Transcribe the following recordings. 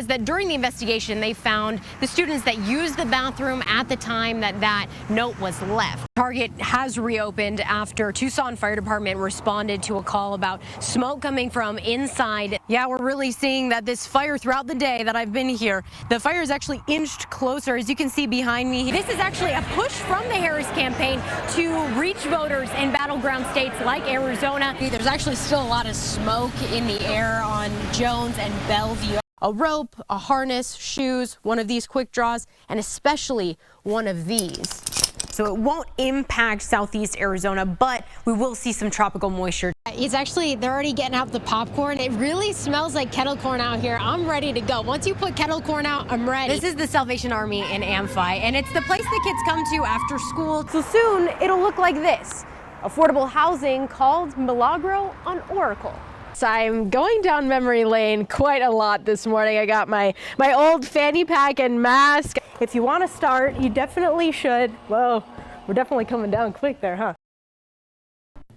Is that during the investigation, they found the students that used the bathroom at the time that note was left. Target has reopened after Tucson Fire Department responded to a call about smoke coming from inside. Yeah, we're really seeing that this fire throughout the day that I've been here. The fire is actually inched closer, as you can see behind me. This is actually a push from the Harris campaign to reach voters in battleground states like Arizona. There's actually still a lot of smoke in the air on Jones and Bellevue. A rope, a harness, shoes, one of these quick draws, and especially one of these. So it won't impact southeast Arizona, but we will see some tropical moisture. It's actually, they're already getting out the popcorn. It really smells like kettle corn out here. I'm ready to go. Once you put kettle corn out, I'm ready. This is the Salvation Army in Amphi, and it's the place the kids come to after school. So soon, it'll look like this. Affordable housing called Milagro on Oracle. So I'm going down memory lane quite a lot this morning. I got my old fanny pack and mask. If you want to start, you definitely should. Whoa, we're definitely coming down quick there, huh?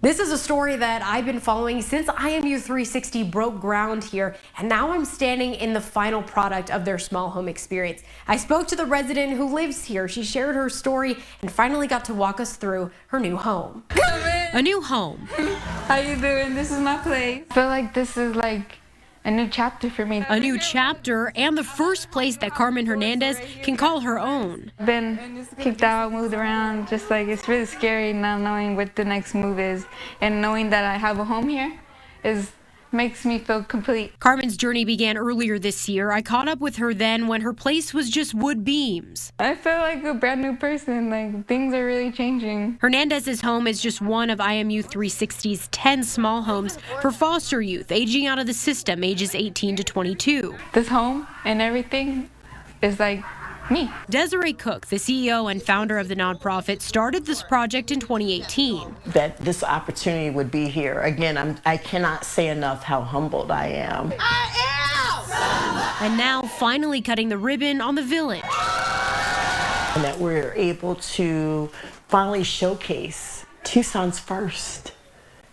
This is a story that I've been following since IMU 360 broke ground here, and now I'm standing in the final product of their small home experience. I spoke to the resident who lives here. She shared her story and finally got to walk us through her new home. A new home. How you doing? This is my place. I feel like this is like a new chapter for me. A new chapter and the first place that Carmen Hernandez can call her own. I've been kicked out, moved around, just like it's really scary not knowing what the next move is. And knowing that I have a home here makes me feel complete. Carmen's journey began earlier this year. I caught up with her then when her place was just wood beams. I feel like a brand new person, like things are really changing. Hernandez's home is just one of IMU 360's 10 small homes for foster youth aging out of the system, ages 18 to 22. This home and everything is like me. Desiree Cook, the CEO and founder of the nonprofit, started this project in 2018. That this opportunity would be here. Again, I cannot say enough how humbled I am. And now finally cutting the ribbon on the village. And that we're able to finally showcase Tucson's first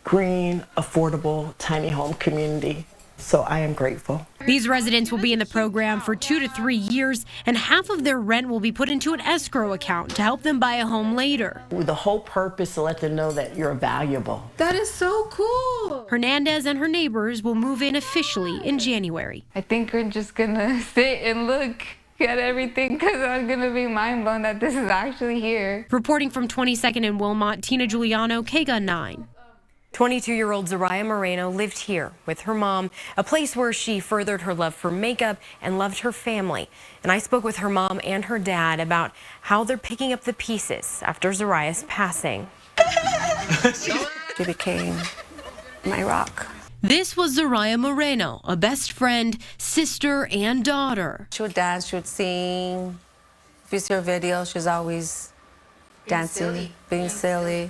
green, affordable, tiny home community. So I am grateful. These residents will be in the program for 2 to 3 years, and half of their rent will be put into an escrow account to help them buy a home later. The whole purpose to let them know that you're valuable. That is so cool. Hernandez and her neighbors will move in officially in January. I think we're just gonna sit and look at everything because I'm gonna be mind blown that this is actually here. Reporting from 22nd and Wilmot, Tina Giuliano, KGUN 9. 22-year-old Zariah Moreno lived here with her mom, a place where she furthered her love for makeup and loved her family. And I spoke with her mom and her dad about how they're picking up the pieces after Zariah's passing. She became my rock. This was Zariah Moreno, a best friend, sister, and daughter. She would dance, she would sing. If you see her video, she's always dancing, being silly.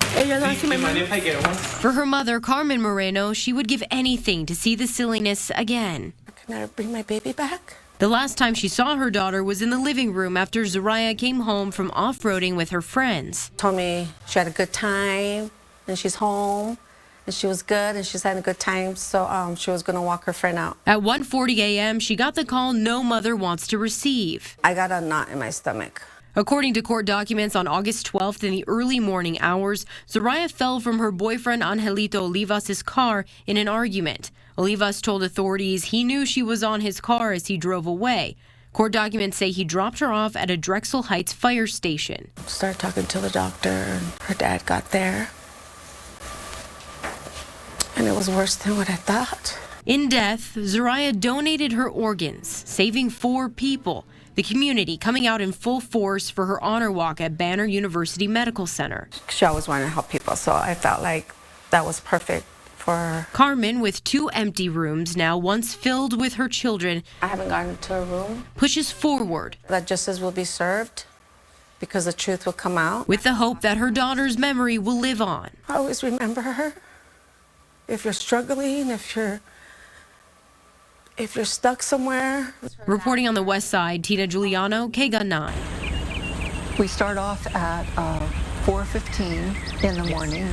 For her mother, Carmen Moreno, she would give anything to see the silliness again. Can I bring my baby back? The last time she saw her daughter was in the living room after Zariah came home from off-roading with her friends. Told me she had a good time and she's home and she was good and she's having a good time, so she was gonna walk her friend out. At 1:40 a.m., she got the call no mother wants to receive. I got a knot in my stomach. According to court documents, on August 12th in the early morning hours, Zariah fell from her boyfriend Angelito Olivas' car in an argument. Olivas told authorities he knew she was on his car as he drove away. Court documents say he dropped her off at a Drexel Heights fire station. Started talking to the doctor and her dad got there. And it was worse than what I thought. In death, Zariah donated her organs, saving 4 people. The community coming out in full force for her honor walk at Banner University Medical Center. She always wanted to help people, so I felt like that was perfect for her. Carmen, with 2 empty rooms now once filled with her children, I haven't gotten to a room. Pushes forward. That justice will be served because the truth will come out. With the hope that her daughter's memory will live on. I always remember her. If you're struggling, if you're stuck somewhere. Reporting on the west side, Tina Giuliano, KGUN 9. We start off at 4:15 in the morning.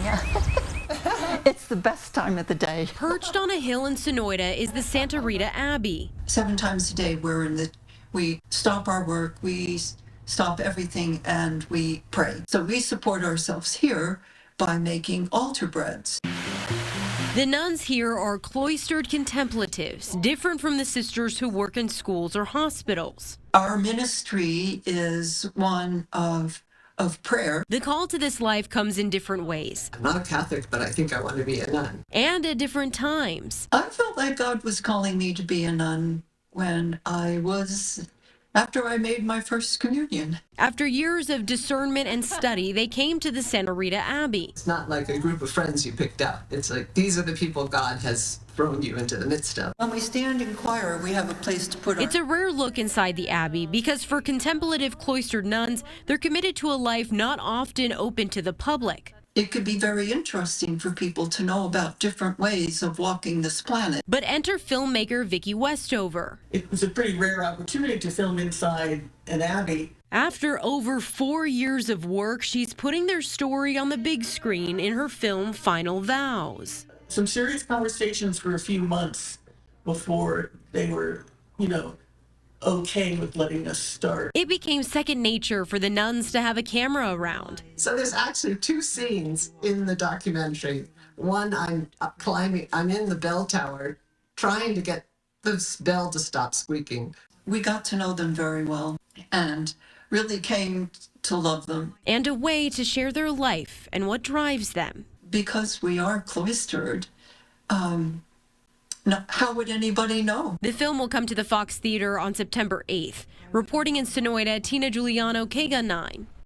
It's the best time of the day. Perched on a hill in Sonoyta is the Santa Rita Abbey. 7 times a day we stop our work, we stop everything, and we pray. So we support ourselves here by making altar breads. The nuns here are cloistered contemplatives, different from the sisters who work in schools or hospitals. Our ministry is one of prayer. The call to this life comes in different ways. I'm not a Catholic, but I think I want to be a nun. And at different times. I felt like God was calling me to be a nun after I made my first communion. After years of discernment and study, they came to the Santa Rita Abbey. It's not like a group of friends you picked out. It's like these are the people God has thrown you into the midst of. When we stand in choir, we have a place to put our... It's a rare look inside the Abbey because for contemplative cloistered nuns, they're committed to a life not often open to the public. It could be very interesting for people to know about different ways of walking this planet. But enter filmmaker Vicki Westover. It was a pretty rare opportunity to film inside an abbey. After over 4 years of work, she's putting their story on the big screen in her film Final Vows. Some serious conversations for a few months before they were, okay with letting us start. It became second nature for the nuns to have a camera around. So there's actually 2 scenes in the documentary. One, I'm in the bell tower trying to get this bell to stop squeaking. We got to know them very well and really came to love them. And a way to share their life and what drives them. Because we are cloistered, how would anybody know? The film will come to the Fox Theater on September 8th. Reporting in Sonoyta, Tina Giuliano, KGUN 9.